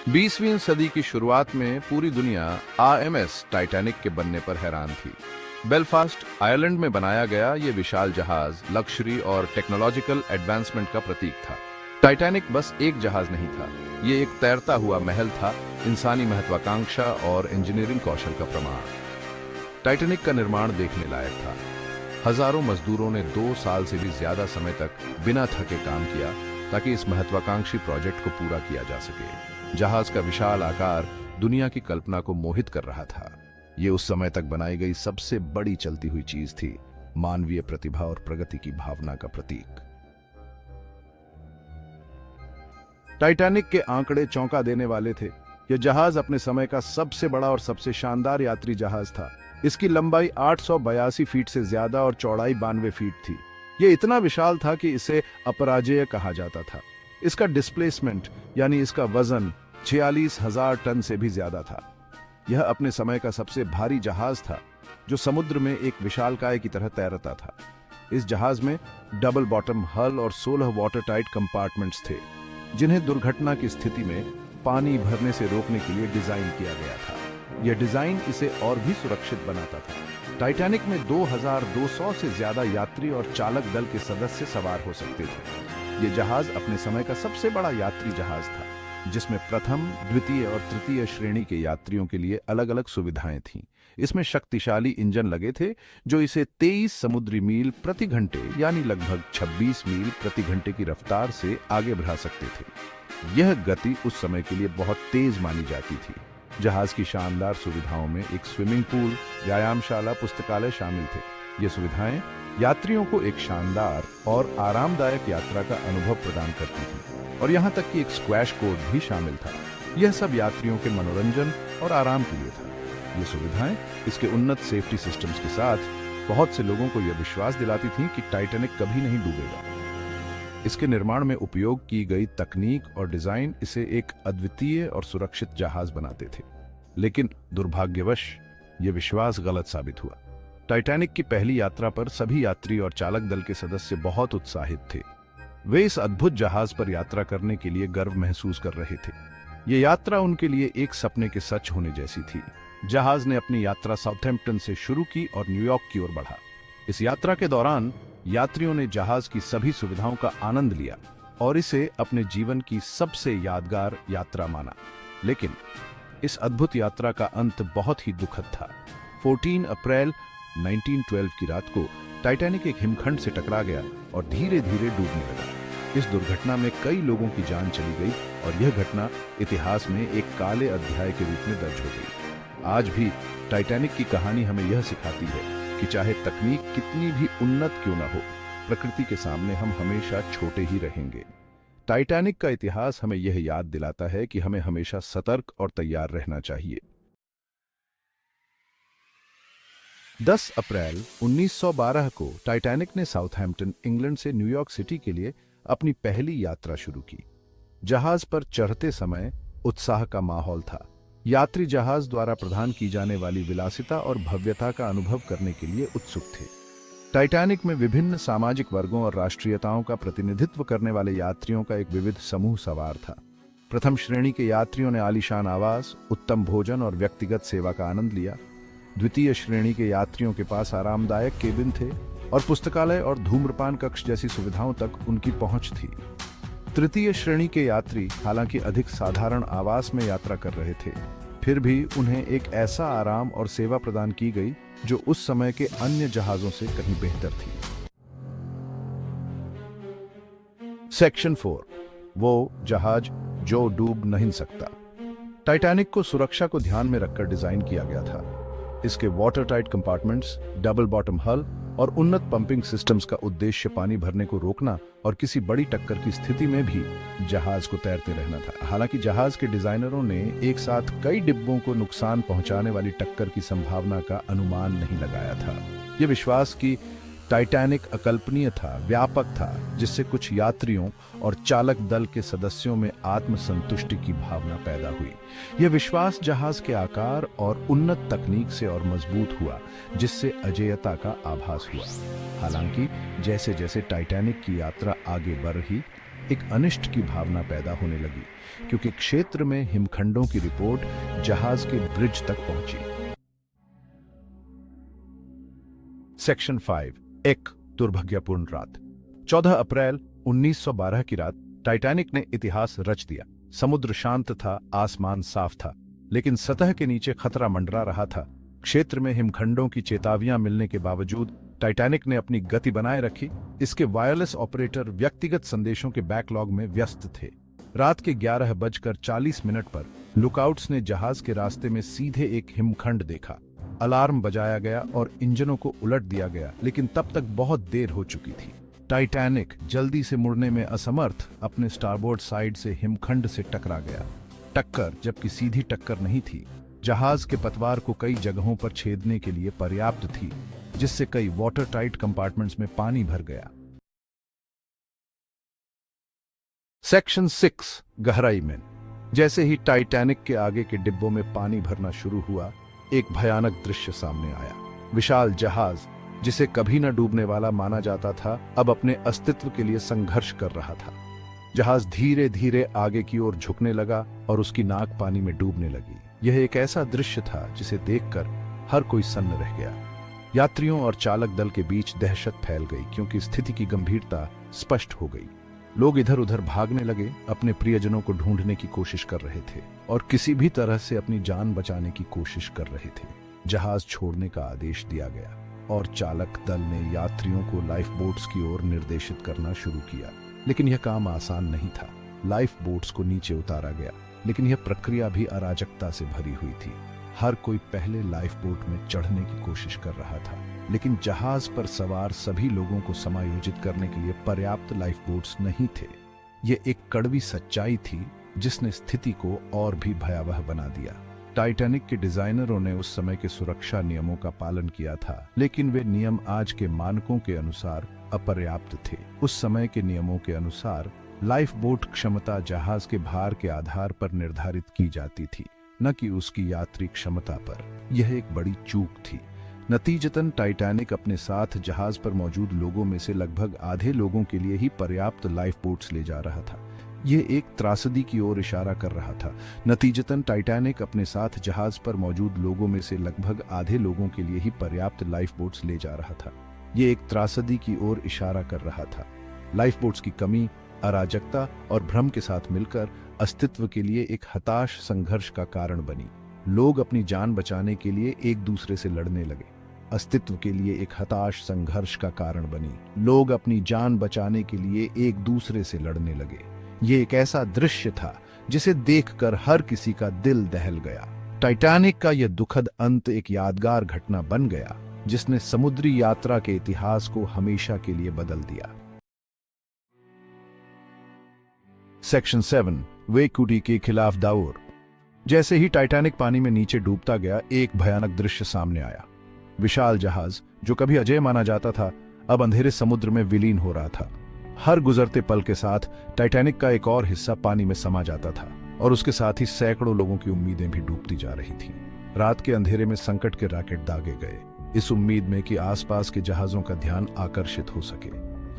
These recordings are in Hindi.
20वीं सदी की शुरुआत में पूरी दुनिया आरएमएस टाइटैनिक के बनने पर हैरान थी। बेलफास्ट आयरलैंड में बनाया गया ये विशाल जहाज लक्जरी और टेक्नोलॉजिकल एडवांसमेंट का प्रतीक था। टाइटैनिक बस एक जहाज नहीं था, ये एक तैरता हुआ महल था, इंसानी महत्वाकांक्षा और इंजीनियरिंग कौशल का प्रमाण। टाइटैनिक का निर्माण देखने लायक था। हजारों मजदूरों ने 2 साल से भी ज्यादा समय तक बिना थके काम किया ताकि इस महत्वाकांक्षी प्रोजेक्ट को पूरा किया जा सके। जहाज का विशाल आकार दुनिया की कल्पना को मोहित कर रहा था। ये उस समय तक बनाई गई सबसे बड़ी चलती हुई चीज थी, मानवीय प्रतिभा और प्रगति की भावना का प्रतीक। टाइटैनिक के आंकड़े चौंका देने वाले थे। यह जहाज अपने समय का सबसे बड़ा और सबसे शानदार यात्री जहाज था। इसकी लंबाई 882 फीट से ज्यादा और चौड़ाई 92 फीट थी। यह इतना विशाल था कि इसे अपराजेय कहा जाता था। इसका डिस्प्लेसमेंट यानी इसका वजन 46,000 टन से भी ज्यादा था। यह अपने समय का सबसे भारी जहाज था जो समुद्र में एक विशालकाय की तरह तैरता था। इस जहाज में डबल बॉटम हल और 16 वाटर टाइट कंपार्टमेंट्स थे जिन्हें दुर्घटना की स्थिति में पानी भरने से रोकने के लिए डिजाइन किया गया था। यह डिजाइन इसे और भी सुरक्षित बनाता था। टाइटैनिक में 2200 से ज्यादा यात्री और चालक दल के सदस्य सवार हो सकते थे। यह जहाज अपने समय का सबसे बड़ा यात्री जहाज था जिसमें प्रथम, द्वितीय और तृतीय श्रेणी के यात्रियों के लिए अलग अलग सुविधाएं थीं। इसमें शक्तिशाली इंजन लगे थे जो इसे 23 समुद्री मील प्रति घंटे यानी लगभग 26 मील प्रति घंटे की रफ्तार से आगे बढ़ा सकते थे। यह गति उस समय के लिए बहुत तेज मानी जाती थी। जहाज की शानदार सुविधाओं में एक स्विमिंग पूल, व्यायामशाला, पुस्तकालय शामिल थे। ये सुविधाएं यात्रियों को एक शानदार और आरामदायक यात्रा का अनुभव प्रदान करती थी और यहाँ तक कि एक स्क्वैश कोर्ट भी शामिल था। यह सब यात्रियों के मनोरंजन और आराम के लिए था। ये सुविधाएं इसके उन्नत सेफ्टी सिस्टम्स के साथ बहुत से लोगों को यह विश्वास दिलाती थीं कि टाइटैनिक कभी नहीं डूबेगा। इसके निर्माण में उपयोग की गई तकनीक और डिजाइन इसे एक अद्वितीय और सुरक्षित जहाज बनाते थे। लेकिन दुर्भाग्यवश यह विश्वास गलत साबित हुआ। टाइटैनिक की पहली यात्रा पर सभी यात्री और चालक दल के सदस्य बहुत उत्साहित थे। वे इस अद्भुत जहाज पर यात्रा करने के लिए गर्व महसूस कर रहे थे। यह यात्रा उनके लिए एक सपने के सच होने जैसी थी। जहाज ने अपनी यात्रा साउथहैम्पटन से शुरू की और न्यूयॉर्क की ओर बढ़ा। इस यात्रा के दौरान यात्रियों ने जहाज की सभी सुविधाओं का आनंद लिया और इसे अपने जीवन की सबसे यादगार यात्रा माना। लेकिन इस अद्भुत यात्रा का अंत बहुत ही दुखद था। 14 अप्रैल 1912 की रात को टाइटैनिक एक हिमखंड से टकरा गया और धीरे धीरे डूबने लगा। इस दुर्घटना में कई लोगों की जान चली गई और यह घटना इतिहास में एक काले अध्याय के रूप में दर्ज हो गई। आज भी टाइटैनिक की कहानी हमें यह सिखाती है कि चाहे तकनीक कितनी भी उन्नत क्यों न हो, प्रकृति के सामने हम हमेशा छोटे ही रहेंगे। टाइटैनिक का इतिहास हमें यह याद दिलाता है कि हमें हमेशा सतर्क और तैयार रहना चाहिए। 10 अप्रैल 1912 को टाइटैनिक ने साउथहैम्पटन, इंग्लैंड से न्यूयॉर्क सिटी के लिए अपनी पहली यात्रा शुरू की। जहाज पर चढ़ते समय उत्साह का माहौल था। यात्री जहाज द्वारा प्रदान की जाने वाली विलासिता और भव्यता का अनुभव करने के लिए उत्सुक थे। टाइटैनिक में विभिन्न सामाजिक वर्गों और राष्ट्रीयताओं का प्रतिनिधित्व करने वाले यात्रियों का एक विविध समूह सवार था। प्रथम श्रेणी के यात्रियों ने आलीशान आवास, उत्तम भोजन और व्यक्तिगत सेवा का आनंद लिया। द्वितीय श्रेणी के यात्रियों के पास आरामदायक केबिन थे और पुस्तकालय और धूम्रपान कक्ष जैसी सुविधाओं तक उनकी पहुंच थी। तृतीय श्रेणी के यात्री हालांकि अधिक साधारण आवास में यात्रा कर रहे थे, फिर भी उन्हें एक ऐसा आराम और सेवा प्रदान की गई जो उस समय के अन्य जहाजों से कहीं बेहतर थी। सेक्शन 4, वो जहाज जो डूब नहीं सकता। टाइटैनिक को सुरक्षा को ध्यान में रखकर डिजाइन किया गया था। इसके water tight compartments, double bottom हल और उन्नत पंपिंग सिस्टम्स का उद्देश्य पानी भरने को रोकना और किसी बड़ी टक्कर की स्थिति में भी जहाज को तैरते रहना था। हालांकि जहाज के डिजाइनरों ने एक साथ कई डिब्बों को नुकसान पहुंचाने वाली टक्कर की संभावना का अनुमान नहीं लगाया था। यह विश्वास कि टाइटैनिक अकल्पनीय था, व्यापक था, जिससे कुछ यात्रियों और चालक दल के सदस्यों में आत्मसंतुष्टि की भावना पैदा हुई। यह विश्वास जहाज के आकार और उन्नत तकनीक से और मजबूत हुआ, जिससे अजेयता का आभास हुआ। हालांकि जैसे जैसे टाइटैनिक की यात्रा आगे बढ़ रही, एक अनिष्ट की भावना पैदा होने लगी, क्योंकि क्षेत्र में हिमखंडों की रिपोर्ट जहाज के ब्रिज तक पहुंची। सेक्शन 5, एक दुर्भाग्यपूर्ण रात। 14 अप्रैल 1912 की रात टाइटैनिक ने इतिहास रच दिया। समुद्र शांत था, आसमान साफ था, लेकिन सतह के नीचे खतरा मंडरा रहा था। क्षेत्र में हिमखंडों की चेतावनियां मिलने के बावजूद टाइटैनिक ने अपनी गति बनाए रखी। इसके वायरलेस ऑपरेटर व्यक्तिगत संदेशों के बैकलॉग में व्यस्त थे। रात के 11:40 पर लुकआउट्स ने जहाज के रास्ते में सीधे एक हिमखंड देखा। अलार्म बजाया गया और इंजनों को उलट दिया गया, लेकिन तब तक बहुत देर हो चुकी थी। टाइटैनिक जल्दी से मुड़ने में असमर्थ अपने स्टारबोर्ड साइड से हिमखंड से टकरा गया। टक्कर, जबकि सीधी टक्कर नहीं थी, जहाज के पतवार को कई जगहों पर छेदने के लिए पर्याप्त थी, जिससे कई वाटर टाइट कंपार्टमेंट्स में पानी भर गया। सेक्शन 6, गहराई में। जैसे ही टाइटैनिक के आगे के डिब्बों में पानी भरना शुरू हुआ, एक भयानक दृश्य सामने आया। विशाल जहाज, जिसे कभी न डूबने वाला माना जाता था, अब अपने अस्तित्व के लिए संघर्ष कर रहा था। जहाज धीरे धीरे आगे की ओर झुकने लगा और उसकी नाक पानी में डूबने लगी। यह एक ऐसा दृश्य था जिसे देखकर हर कोई सन्न रह गया। यात्रियों और चालक दल के बीच दहशत फैल गई, क्योंकि स्थिति की गंभीरता स्पष्ट हो गई। लोग इधर उधर भागने लगे, अपने प्रियजनों को ढूंढने की कोशिश कर रहे थे और किसी भी तरह से अपनी जान बचाने की कोशिश कर रहे थे। जहाज छोड़ने का आदेश दिया गया और चालक दल ने यात्रियों को लाइफ बोट्स की ओर निर्देशित करना शुरू किया। लेकिन यह काम आसान नहीं था। लाइफ बोट्स को नीचे उतारा गया, लेकिन यह प्रक्रिया भी अराजकता से भरी हुई थी। हर कोई पहले लाइफ बोट में चढ़ने की कोशिश कर रहा था, लेकिन जहाज पर सवार सभी लोगों को समायोजित करने के लिए पर्याप्त लाइफ बोट्स नहीं थे। यह एक कड़वी सच्चाई थी जिसने स्थिति को और भी भयावह बना दिया। टाइटैनिक के डिजाइनरों ने उस समय के सुरक्षा नियमों का पालन किया था, लेकिन वे नियम आज के मानकों के अनुसार अपर्याप्त थे। उस समय के नियमों के अनुसार लाइफ बोट क्षमता जहाज के भार के आधार पर निर्धारित की जाती थी, न कि उसकी यात्री क्षमता पर। यह एक बड़ी चूक थी। नतीजतन टाइटैनिक अपने साथ जहाज पर मौजूद लोगों में से लगभग आधे लोगों के लिए ही पर्याप्त लाइफ बोट्स ले जा रहा था। यह एक त्रासदी की ओर इशारा कर रहा था। नतीजतन टाइटैनिक अपने साथ जहाज पर मौजूद लोगों में से लगभग आधे लोगों के लिए ही पर्याप्त लाइफ बोट्स ले जा रहा था। यह एक त्रासदी की ओर इशारा कर रहा था। लाइफ बोट्स की कमी, अराजकता और भ्रम के साथ मिलकर अस्तित्व के लिए एक हताश संघर्ष का कारण बनी। लोग अपनी जान बचाने के लिए एक दूसरे से लड़ने लगे। अस्तित्व के लिए एक हताश संघर्ष का कारण बनी। लोग अपनी जान बचाने के लिए एक दूसरे से लड़ने लगे। ये एक ऐसा दृश्य था जिसे देखकर हर किसी का दिल दहल गया। टाइटैनिक का यह दुखद अंत एक यादगार घटना बन गया, जिसने समुद्री यात्रा के इतिहास को हमेशा के लिए बदल दिया। सेक्शन 7, वेकुटी के खिलाफ दाऊर। जैसे ही टाइटैनिक पानी में नीचे डूबता गया, एक भयानक दृश्य सामने आया। विशाल जहाज, जो कभी अजय माना जाता था, अब अंधेरे समुद्र में विलीन हो रहा था। हर गुजरते पल के साथ टाइटैनिक का एक और हिस्सा पानी में समा जाता था और उसके साथ ही सैकड़ों लोगों की उम्मीदें भी डूबती जा रही थीं। रात के अंधेरे में संकट के रॉकेट दागे गए, इस उम्मीद में कि आसपास के जहाजों का ध्यान आकर्षित हो सके।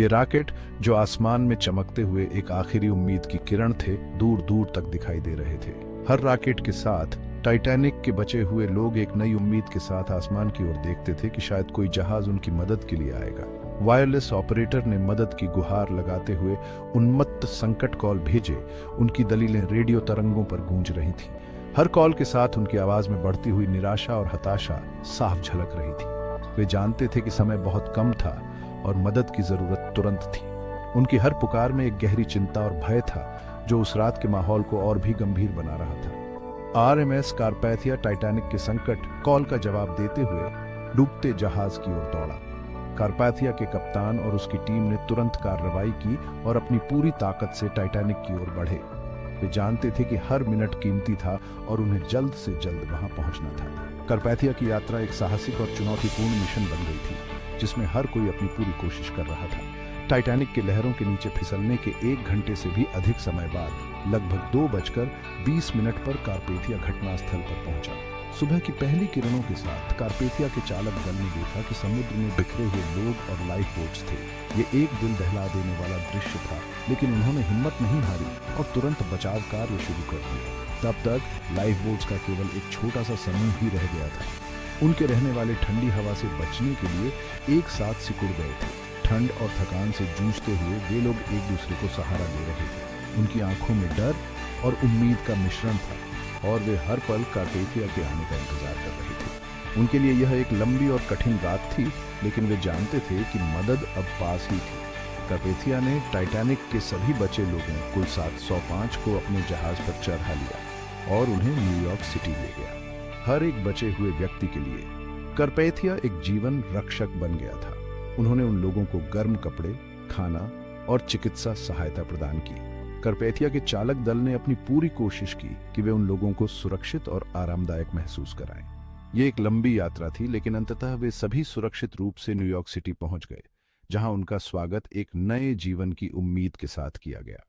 ये रॉकेट, जो आसमान में चमकते हुए एक आखिरी उम्मीद की किरण थे, दूर दूर तक दिखाई दे रहे थे। हर रॉकेट के साथ टाइटैनिक के बचे हुए लोग एक नई उम्मीद के साथ आसमान की ओर देखते थे कि शायद कोई जहाज उनकी मदद के लिए आएगा। वायरलेस ऑपरेटर ने मदद की गुहार लगाते हुए उन्मत्त संकट कॉल भेजे। उनकी दलीलें रेडियो तरंगों पर गूंज रही थीं। हर कॉल के साथ उनकी आवाज में बढ़ती हुई निराशा और हताशा साफ झलक रही थी। वे जानते थे कि समय बहुत कम था और मदद की जरूरत तुरंत थी। उनकी हर पुकार में एक गहरी चिंता और भय था, जो उस रात के माहौल को और भी गंभीर बना रहा था। आरएमएस कारपैथिया टाइटैनिक के संकट कॉल का जवाब देते हुए डूबते जहाज की ओर दौड़ा। कारपैथिया के कप्तान और उसकी टीम ने तुरंत कार्रवाई की और अपनी पूरी ताकत से टाइटैनिक की ओर बढ़े। वे जानते थे कि हर मिनट कीमती था और उन्हें जल्द से जल्द वहां पहुंचना था। कारपैथिया की यात्रा एक साहसिक और चुनौतीपूर्ण मिशन बन गई थी, जिसमें हर कोई अपनी पूरी कोशिश कर रहा था। टाइटैनिक के लहरों के नीचे फिसलने के 1 घंटे से भी अधिक समय बाद लगभग 2:20 पर कारपैथिया घटनास्थल पर पहुंचा। सुबह की पहली किरणों के साथ कारपेथिया के चालक दल ने देखा कि समुद्र में बिखरे हुए लोग और लाइफ बोट्स थे। ये एक दिल दहला देने वाला दृश्य था, लेकिन उन्होंने हिम्मत नहीं हारी और तुरंत बचाव कार्य शुरू कर दिया। तब तक लाइफ बोट्स का केवल एक छोटा सा समूह ही रह गया था। उनके रहने वाले ठंडी हवा से बचने के लिए एक साथ सिकुड़ गए थे। ठंड और थकान से जूझते हुए वे लोग एक दूसरे को सहारा दे रहे थे। उनकी आंखों में डर और उम्मीद का मिश्रण था और वे हर पल कारपेथिया के आने का इंतजार कर रहे थे। उनके लिए यह एक लंबी और कठिन रात थी, लेकिन वे जानते थे कि मदद अब पास ही थी। कारपेथिया ने टाइटैनिक के सभी बचे लोगों कुल 705 को अपने जहाज पर चढ़ा लिया और उन्हें न्यूयॉर्क सिटी ले गया। हर एक बचे हुए व्यक्ति के लिए कारपेथिया एक जीवन रक्षक बन गया था। उन्होंने उन लोगों को गर्म कपड़े, खाना और चिकित्सा सहायता प्रदान की। कारपेथिया के चालक दल ने अपनी पूरी कोशिश की कि वे उन लोगों को सुरक्षित और आरामदायक महसूस कराएं। ये एक लंबी यात्रा थी, लेकिन अंततः वे सभी सुरक्षित रूप से न्यूयॉर्क सिटी पहुंच गए, जहां उनका स्वागत एक नए जीवन की उम्मीद के साथ किया गया।